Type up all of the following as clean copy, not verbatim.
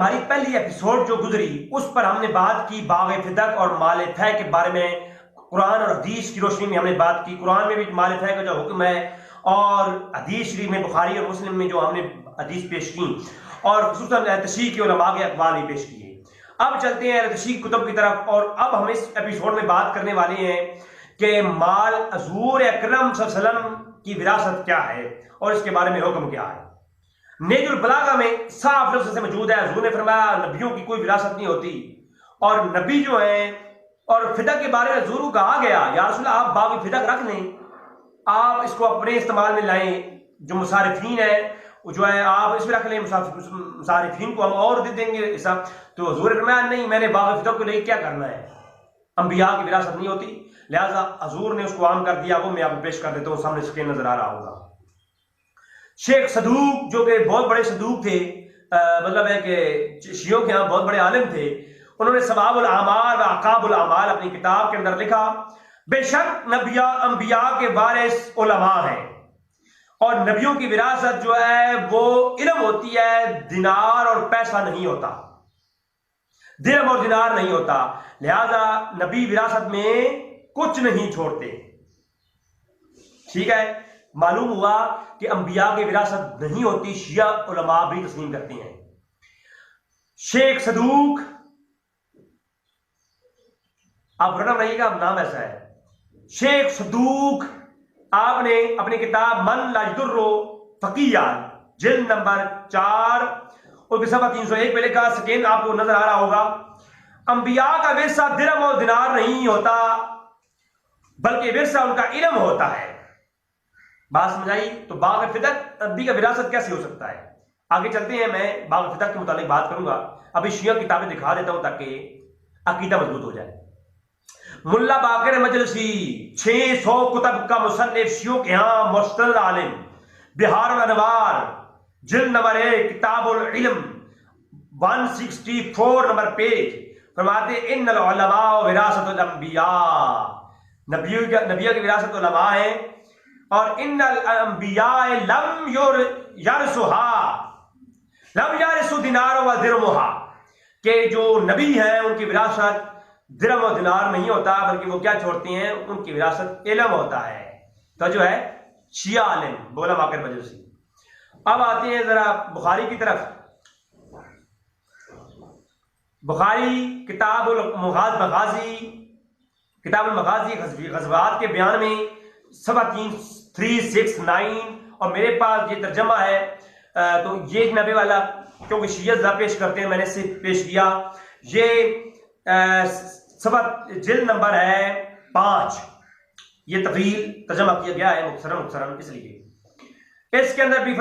ہماری پہلی ایپیسوڈ جو گزری اس پر ہم نے بات کی باغ فدق اور مال فہ کے بارے میں، قرآن اور حدیث کی روشنی میں ہم نے بات کی۔ قرآن میں بھی مال فہ کا جو حکم ہے اور حدیث شریف میں بخاری اور مسلم میں جو ہم نے حدیث پیش کی، اور خصوصاً تشریح کے علماء کے اقوال بھی پیش کیے۔ اب چلتے ہیں تشریح کتب کی طرف، اور اب ہم اس ایپیسوڈ میں بات کرنے والے ہیں کہ مال حضور اکرم صلی اللہ علیہ وسلم کی وراثت کیا ہے اور اس کے بارے میں حکم کیا ہے۔ نیج البلاغہ میں صاف لفظ سے موجود ہے، حضور نے فرمایا نبیوں کی کوئی وراثت نہیں ہوتی، اور نبی جو ہیں، اور فدق کے بارے میں حضور کو کہا گیا یا رسول اللہ آپ باغ فدق رکھ لیں، آپ اس کو اپنے استعمال میں لائیں، جو مصارفین ہیں جو ہے آپ اس میں رکھ لیں، مصارفین کو ہم اور دے دیں گے ایسا۔ تو حضور نے فرمایا نہیں، میں نے باغ فدق کو لے کیا کرنا ہے، انبیاء کی وراثت نہیں ہوتی، لہٰذا حضور نے اس کو عام کر دیا۔ وہ میں آپ کو پیش کر دیتا ہوں، سامنے اسکرین نظر آ رہا ہوگا۔ شیخ صدوق جو کہ بہت بڑے صدوق تھے، مطلب ہے کہ شیعوں کے ہاں بہت بڑے عالم تھے، انہوں نے ثواب الاعمال و عقاب الاعمال اپنی کتاب کے اندر لکھا، بے شک انبیاء کے وارث علماء ہیں، اور نبیوں کی وراثت جو ہے وہ علم ہوتی ہے، دینار اور پیسہ نہیں ہوتا، درہم اور دینار نہیں ہوتا، لہذا نبی وراثت میں کچھ نہیں چھوڑتے۔ ٹھیک ہے، معلوم ہوا کہ انبیاء کی وراثت نہیں ہوتی، شیعہ علماء بھی تسلیم کرتے ہیں۔ شیخ صدوق، آپ رقم رہیے گا، نام ایسا ہے شیخ صدوق، آپ نے اپنی کتاب من لا یضر فقیہ جلد نمبر 4 اور صفحہ 301 پہ لکھا، سکین آپ کو نظر آ رہا ہوگا، انبیاء کا ورثہ درہم اور دینار نہیں ہوتا، بلکہ ورثہ ان کا علم ہوتا ہے۔ بات سمجھ آئی؟ تو باغ فدق نبی کا وراثت کیسے ہو سکتا ہے؟ آگے چلتے ہیں، میں باغ فدق کے متعلق بات کروں گا، ابھی شیعہ کتابیں دکھا دیتا ہوں تاکہ عقیدہ مضبوط ہو جائے۔ ملا باقر مجلسی 600 کتب کا مصنف، شیعوں کے ہاں مستند عالم، بہار الانوار جلد نمبر 1 کتاب العلم 164 نمبر پیج، فرماتے ان العلماء وراثت الانبیاء، نبیوں کی وراثت علماء ہیں، اور ان الانبیاء لم یرثوا دینار و درہمها، کہ جو نبی ہیں ان کی وراثت درہم و دینار نہیں ہوتا، بلکہ وہ کیا چھوڑتے ہیں، ان کی وراثت علم ہوتا ہے۔ تو جو ہے شیعہ عالم بولا باقر مجلسی۔ اب آتے ہیں ذرا بخاری کی طرف۔ بخاری کتاب المغازی، کتاب المغازی غزوات کے بیان میں صفحہ 369، اور میرے پاس یہ ترجمہ ہے، تو یہ نبی والا کیونکہ شیعہ زیادہ پیش کرتے ہیں، میں نے صرف پیش کیا، یہ صفحہ جلد نمبر ہے 5، یہ طویل ترجمہ کیا گیا ہے مختصراً، اس لیے اس کے اندر بھی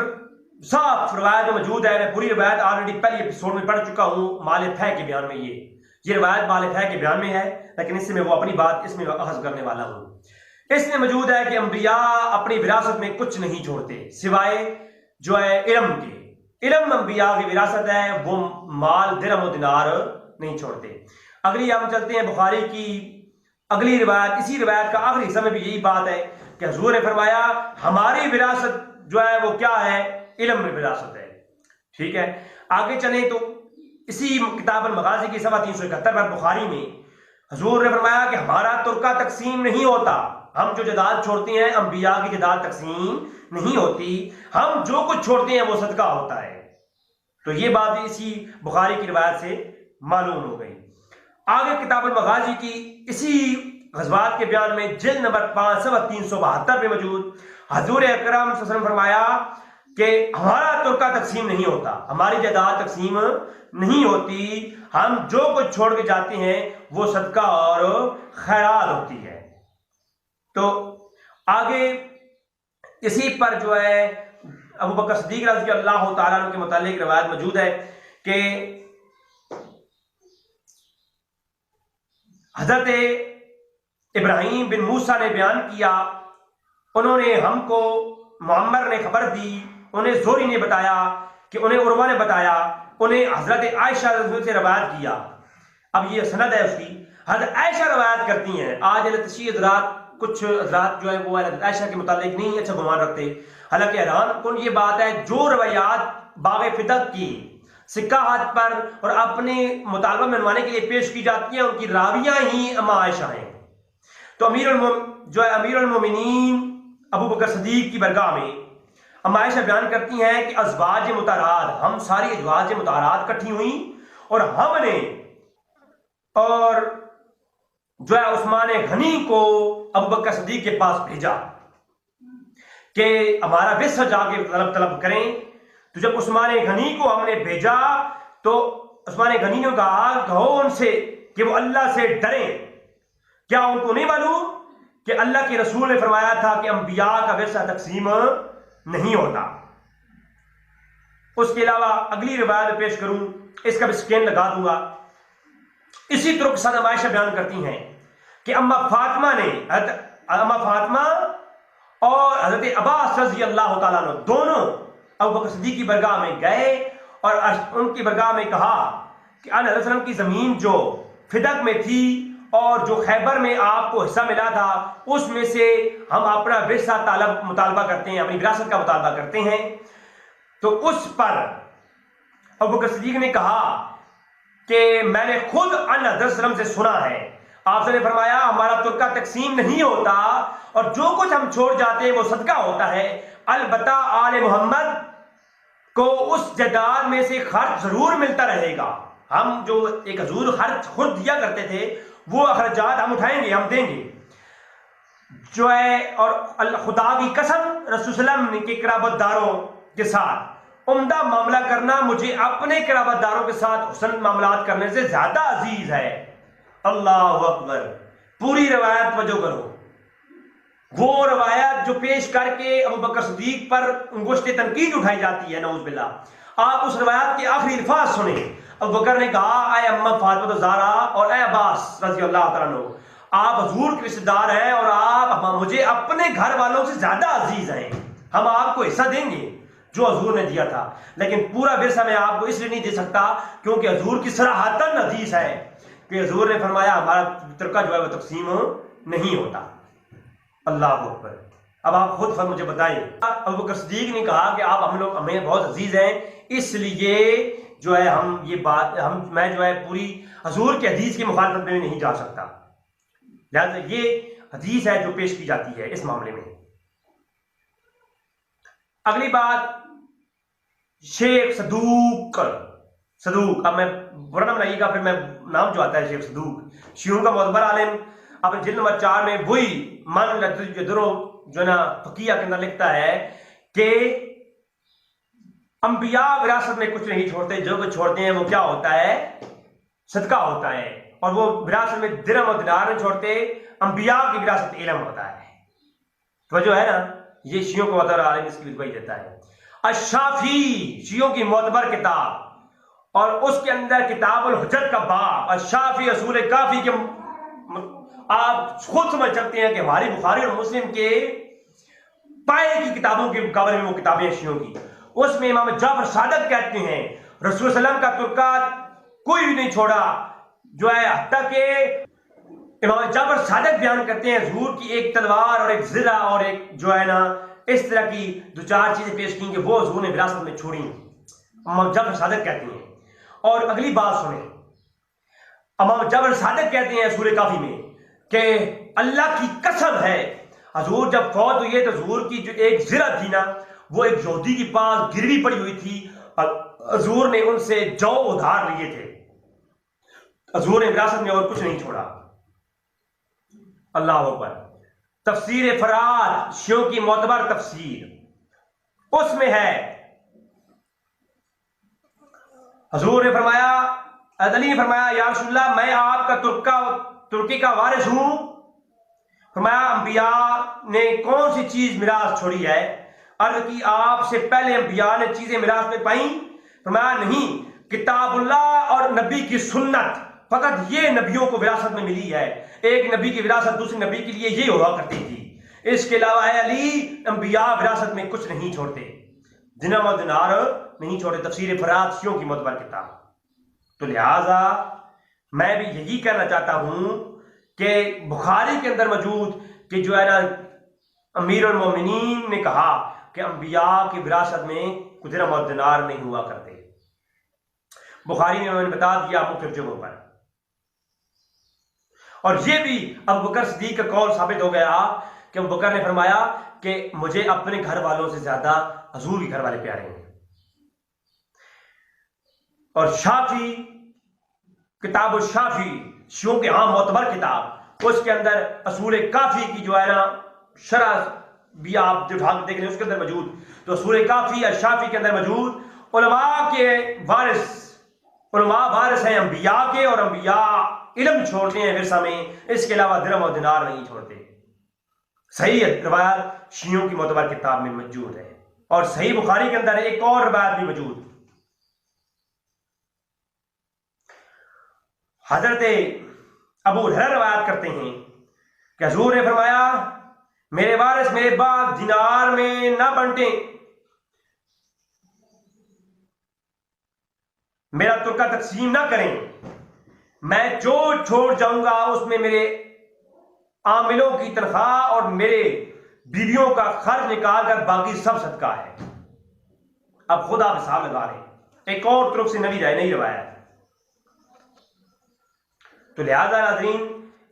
صاف روایت موجود ہے۔ میں پوری روایت آلریڈی پہلی ایپیسوڈ میں پڑھ چکا ہوں، مال فہ کے بیان میں یہ روایت مال فہ کے بیان میں ہے، لیکن اس سے میں وہ اپنی بات اس میں اخذ کرنے والا ہوں۔ اس میں موجود ہے کہ انبیاء اپنی وراثت میں کچھ نہیں چھوڑتے سوائے جو ہے علم کے، علم انبیاء کی وراثت ہے، وہ مال درہم و دینار نہیں چھوڑتے۔ اگلی ہم چلتے ہیں بخاری کی اگلی روایت، اسی روایت کا آخری حصہ میں بھی یہی بات ہے کہ حضور نے فرمایا ہماری وراثت جو ہے وہ کیا ہے، علم میں وراثت ہے۔ ٹھیک ہے، آگے چلیں تو اسی کتاب المغازی کی صفحہ 371 پر بخاری میں حضور نے فرمایا کہ ہمارا ترکہ تقسیم نہیں ہوتا، ہم جو جائیداد چھوڑتے ہیں انبیاء کی جائیداد تقسیم نہیں ہوتی، ہم جو کچھ چھوڑتے ہیں وہ صدقہ ہوتا ہے۔ تو یہ بات اسی بخاری کی روایت سے معلوم ہو گئی۔ آگے کتاب المغازی کی اسی غزوات کے بیان میں جلد نمبر 5 صفحہ 372 پہ موجود، حضور اکرم صلی اللہ علیہ وسلم فرمایا کہ ہمارا ترکہ تقسیم نہیں ہوتا، ہماری جائیداد تقسیم نہیں ہوتی، ہم جو کچھ چھوڑ کے جاتے ہیں وہ صدقہ اور خیرات ہوتی ہے۔ تو آگے اسی پر جو ہے ابو بکر صدیق رضی اللہ تعالیٰ عنہ کے متعلق روایت موجود ہے کہ حضرت ابراہیم بن موسیٰ نے بیان کیا، انہوں نے ہم کو، معمر نے خبر دی، انہیں زہری نے بتایا کہ انہیں عروہ نے بتایا، انہیں حضرت عائشہ رضی اللہ عنہا سے روایت کیا۔ اب یہ سند ہے اس کی، حضرت عائشہ روایت کرتی ہیں۔ آج تشیع حضرات، کچھ حضرات جو ہے وہ حضرت عائشہ کے متعلق نہیں اچھا گمان رکھتے، حالانکہ حیران کن یہ بات ہے جو روایات باغ فدق کی سکہ ہاتھ پر اور اپنے مطالبہ منوانے کے لیے پیش کی جاتی ہیں، ان کی راویاں ہی اما عائشہ ہیں۔ تو امیر المومنین ابو بکر صدیق کی برگاہ میں اما عائشہ بیان کرتی ہیں کہ ازواج مطہرات، ہم ساری ازواج مطہرات اکٹھی ہوئیں اور ہم نے اور عثمان غنی کو ابو بکر صدیق کے پاس بھیجا کہ ہمارا وصف جا کے طلب کریں۔ تو جب عثمان غنی کو ہم نے بھیجا تو عثمان غنی نے کہو ان سے کہ وہ اللہ سے ڈریں، کیا ان کو نہیں معلوم کہ اللہ کے رسول نے فرمایا تھا کہ انبیاء کا ورثہ تقسیم نہیں ہوتا۔ اس کے علاوہ اگلی روایت پیش کروں، اس کا بھی سکین لگا دوں گا۔ اسی طرح کے ساتھ عائشہ بیان کرتی ہیں کہ اما فاطمہ اور حضرت عباس رضی اللہ تعالیٰ عنہ دونوں ابو بکر صدیق کی برگاہ میں گئے اور ان کی برگاہ میں کہا کہ علیہ السلام کی زمین جو فدق میں تھی اور جو خیبر میں آپ کو حصہ ملا تھا، اس میں سے ہم اپنا ورثہ مطالبہ کرتے ہیں، اپنی وراثت کا مطالبہ کرتے ہیں۔ تو اس پر ابو بکر صدیق نے کہا کہ میں نے خود حضرت وسلم سے سنا ہے، آپ نے فرمایا ہمارا ترکہ تقسیم نہیں ہوتا اور جو کچھ ہم چھوڑ جاتے ہیں وہ صدقہ ہوتا ہے، البتہ آل محمد کو اس جائیداد میں سے خرچ ضرور ملتا رہے گا۔ ہم جو ایک حضور خرچ خود دیا کرتے تھے وہ اخراجات ہم اٹھائیں گے، ہم دیں گے جو ہے۔ اور خدا کی قسم رسول صلی اللہ علیہ وسلم کے قرابت داروں کے ساتھ عمدہ معاملہ کرنا مجھے اپنے قرابت داروں کے ساتھ حسن معاملات کرنے سے زیادہ عزیز ہے۔ اللہ اکبر۔ پوری روایت توجہ کرو، وہ روایت جو پیش کر کے ابو بکر صدیق پر انگشت تنقید اٹھائی جاتی ہے، نعوذ باللہ، آپ اس روایت کے آخری الفاظ سنیں۔ ابو بکر نے کہا اے اما فاطمہ زہرا اور اے عباس رضی اللہ تعالیٰ عنہ، آپ حضور کے رشتہ دار ہیں اور آپ مجھے اپنے گھر والوں سے زیادہ عزیز ہیں، ہم آپ کو حصہ دیں گے جو حضور نے دیا تھا، لیکن پورا ورثہ میں آپ کو اس لیے نہیں دے سکتا کیونکہ حضور کی صراحتاً حدیث ہے کہ حضور نے فرمایا ہمارا ترکہ جو ہے وہ تقسیم نہیں ہوتا۔ اللہ اکبر۔ اب آپ خود مجھے بتائیں، ابو بکر صدیق نے کہا کہ آپ ہمیں بہت عزیز ہیں، اس لیے جو ہے میں جو ہے پوری حضور کے حدیث کی مخالفت میں نہیں جا سکتا، لہذا یہ حدیث ہے جو پیش کی جاتی ہے اس معاملے میں۔ اگلی بات، شیخ صدوق، اب میں برا نہ بنائیے گا، پھر میں نام جو آتا ہے شیخ صدوق، شیعوں کا معتبر عالم، اپنے جلد نمبر 4 میں وہی من جدرو جو نا فقیہ کے اندر لکھتا ہے کہ انبیاء وراثت میں کچھ نہیں چھوڑتے، جو کچھ چھوڑتے ہیں وہ کیا ہوتا ہے؟ صدقہ ہوتا ہے، اور وہ وراثت میں درہم اور دینار نہیں چھوڑتے، انبیاء کی وراثت علم ہوتا ہے۔ تو جو ہے نا، یہ شیعوں کو معتبر عالم اس کی گواہی دیتا ہے۔ الشافی، شیعوں کی معتبر کتاب، اور اس کے اندر کتاب الحجت کا باب، الشافی اصول کافی کے، آپ خود سمجھ سکتے ہیں کہ ہماری بخاری اور مسلم کے پائے کی کتابوں کے مقابلے میں وہ کتابیں شیعوں کی، اس میں امام جعفر صادق کہتے ہیں رسول صلی اللہ علیہ وسلم کا ترکہ کوئی بھی نہیں چھوڑا، جو ہے حتیٰ کہ امام جعفر صادق بیان کرتے ہیں حضور کی ایک تلوار اور ایک زرہ اور ایک جو ہے نا اس طرح کی 2-4 چیزیں پیش کی کہ وہ حضور نے وراثت میں چھوڑی، امام جعفر صادق کہتے ہیں۔ اور اگلی بات سنیں، امام جعفر صادق کہتے ہیں سورہ کافی میں کہ اللہ کی قسم ہے حضور جب فوت ہوئے تو حضور کی جو ایک زرہ تھی نا، وہ ایک یہودی کے پاس گروی پڑی ہوئی تھی، حضور نے ان سے جو ادھار لیے تھے، حضور نے وراثت میں اور کچھ نہیں چھوڑا۔ اللہ اکبر۔ تفسیر فرات، شیعوں کی معتبر تفسیر، اس میں ہے حضور نے فرمایا، علی نے فرمایا یا رسول اللہ میں آپ کا ترکی کا وارث ہوں۔ فرمایا انبیاء نے کون سی چیز میراث چھوڑی ہے؟ عرض کی آپ سے پہلے انبیاء نے چیزیں میراث میں پائیں؟ فرمایا نہیں، کتاب اللہ اور نبی کی سنت، فقط یہ نبیوں کو وراثت میں ملی ہے، ایک نبی کی وراثت دوسرے نبی کے لیے یہ ہوا کرتی تھی، اس کے علاوہ اے علی انبیاء وراثت میں کچھ نہیں چھوڑتے، درہم و دینار نہیں چھوڑے۔ تفسیر فرات شیعوں کی معتبر کتاب۔ تو لہذا میں بھی یہی کہنا چاہتا ہوں کہ بخاری کے اندر موجود کہ جو ہے نا امیر المومنین نے کہا کہ انبیاء کی وراثت میں کچھ درہم اور دینار نہیں ہوا کرتے، بخاری نے انہوں نے بتا دیا مختلف جگہوں پر. اور یہ بھی ابو بکر صدیق کا قول ثابت ہو گیا کہ ابو بکر نے فرمایا کہ مجھے اپنے گھر والوں سے زیادہ حضور کے گھر والے پیارے ہیں. اور شافی کتاب الشافی شیعوں کے عام معتبر کتاب، اس کے اندر اصول کافی کی جو ہے نا شرح بھی آپ جو دیکھ رہے ہیں اس کے اندر موجود. تو اصول کافی یا شافی کے اندر موجود علماء کے وارث، علماء وارث ہیں انبیاء کے، اور انبیاء علم چھوڑتے ہیں ورثہ میں، اس کے علاوہ درہم اور دینار نہیں چھوڑتے. صحیح روایت شیعوں کی معتبر کتاب میں موجود ہے. اور صحیح بخاری کے اندر ایک اور روایت بھی موجود، حضرت ابو ہریرہ روایت کرتے ہیں کہ حضور نے فرمایا میرے وارث میرے بعد دینار میں نہ بنٹیں، میرا ترکہ تقسیم نہ کریں، میں جو چھوڑ جاؤں گا اس میں میرے عاملوں کی تنخواہ اور میرے بیویوں کا خرچ نکال کر باقی سب صدقہ ہے. اب خود آپ حساب لگا رہے ہیں، ایک اور طرف سے نبی نہیں روایت. تو لہذا ناظرین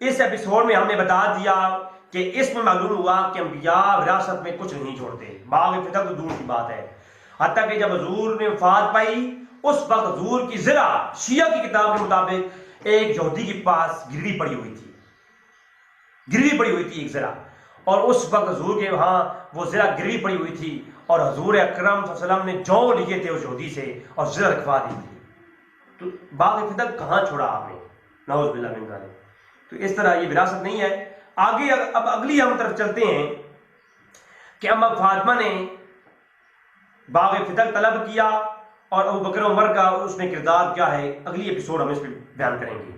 اس ایپیسوڈ میں ہم نے بتا دیا کہ اس میں معلوم ہوا کہ انبیاء وراثت میں کچھ نہیں چھوڑتے. باغ فتح تو دور کی بات ہے، حتیٰ کہ جب حضور نے وفات پائی اس وقت حضور کی زرہ شیعہ کی کتاب کے مطابق ایک یہودی کے پاس گروی پڑی ہوئی تھی ایک زرہ، اور اس وقت حضور کے وہاں وہ زرہ گروی پڑی ہوئی تھی، اور حضور اکرم صلی اللہ علیہ وسلم نے جو لیے تھے اس یہودی سے اور زرہ رکھوا دی تھی. تو باغ فتح کہاں چھوڑا آپ نے؟ نعوذ باللہ من ذالک. تو اس طرح یہ وراثت نہیں ہے. آگے اب اگلی ہم طرف چلتے ہیں کہ اما فاطمہ نے باغ فتح طلب کیا اور ابو بکر عمر کا اس میں کردار کیا ہے، اگلی ایپیسوڈ ہم اس پہ بیان کریں گے.